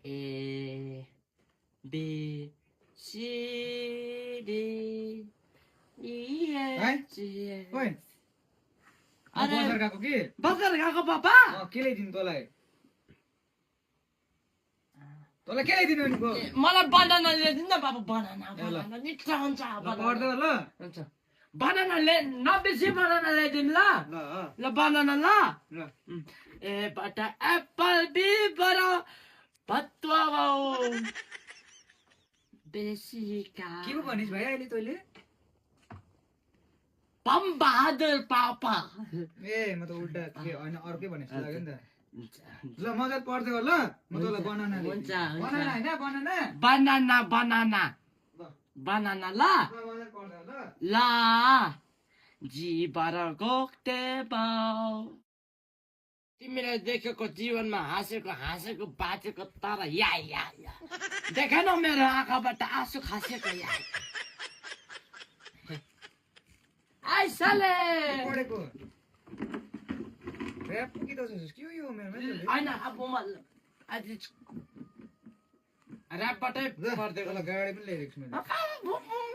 A B C D E F G ओइ अरे बजार गएको कि बजार गएको पापा के ल्याइदिनु तँलाई तँलाई के ल्याइदिनु भनेको मलाई बनाना ल्याइदिनु न बाबा बनाना ल। बनाना मिठो हुन्छ पढ्दै ल हुन्छ बनाना ले नबेसी बनाना ल्याइदिनु ल ल ल बनाना ल ल ए बाट एप्पल बी बाट भत्वा बाउ बेसीका के पो भनिस् भाइ अहिले तैँले बम बहादुर पापा ए म त उल्टा के होइन अर्कै भनेको जस्तो लाग्यो नि त ल मजाले पढ्दै गर ल म तँलाई बनाना हुन्छ, ल्याइदिन्छु। हुन्छ। बनाना होइन बनाना बनाना बनाना ल बनाना ल मजाले पढ्दै गर ल ला जीबाट गोक्टे बाउ तिमीले देखेको जीवनमा हाँसेको बाँचेको तर या देखेन मेरो आँखाबाट आँसु खसेको या आइसले पढेको ऱ्याप कि त के हो यो मेरो मान्छेले होइन अब म आज ऱ्यापबाटै पढ्दै ल गाडी पनि ल्याइदिएको छु मैले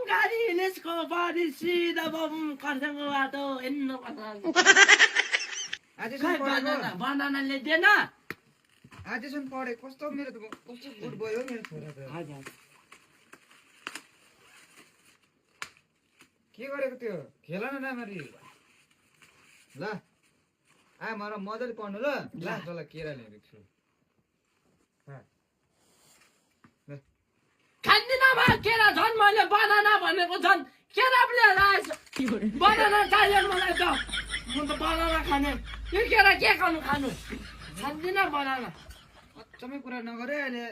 गाडी लेसको बारी सिधा बम खर्साङको बाटो हिँड्नु पर्छ आजसम्म पढेको बनाना ल्याइदिएन आजसम्म पढे कस्तो मेरो त कस्तो गुड बोय हो मेरो छोरा त हजुर के गरेको त्यो खेल न राम्ररी ल आ मलाई मजाले पढ्नु ल ल तँलाई केरा ल्याइदिएको छु खान्दिनँ मा केरा झन् मैले बनाना भनेको झन् केरा पनि लिएर आएछ बनाना चाहियो मलाई त म त बनाना खाने यो केरा के खानु खान्दिनँ बनाना अचम्मै कुरा नगरे अहिले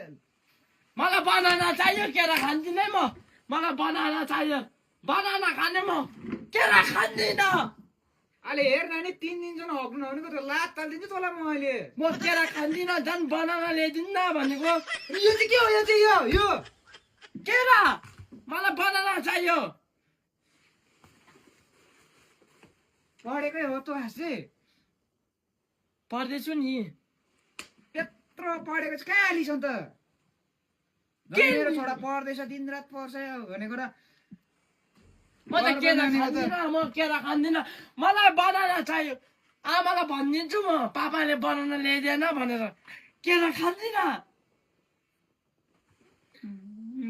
मलाई बनाना चाहियो केरा खान्दिनँ म मलाई बनाना चाहियो बनाना खाने म केरा खान्दिनँ अहिले हेर नानी 3 दिनसम्म हक्नु नहुनेको त लात तालिदिन्छु तँलाई म अहिले म केरा खान्दिनँ झन् बनाना ल्याइदिनु न भनेको यो चाहिँ के हो यो चाहिँ यो केरा मलाई बनाना चाहियो पढेकै हो त हाँसे पढ्दैछु नि यत्रो पढेको चाहिँ कहाँ हालिस अन्त के? मेरो छोरा पढ्दैछ दिनरात पढ्छ भनेको र म त केरा खान्दिनँ म केरा खान्दिनँ मलाई बनाना चाहियो आमालाई भनिदिन्छु म पापाले बनाना ल्याइदिएन भनेर केरा खान्दिनँ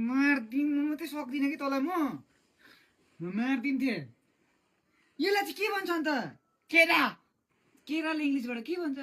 मारिदिनु मात्रै सक्दिनँ कि तँलाई म मारिदिन्थेँ यसलाई चाहिँ के भन्छ अन्त केरा केराले इङ्ग्लिसबाट के भन्छ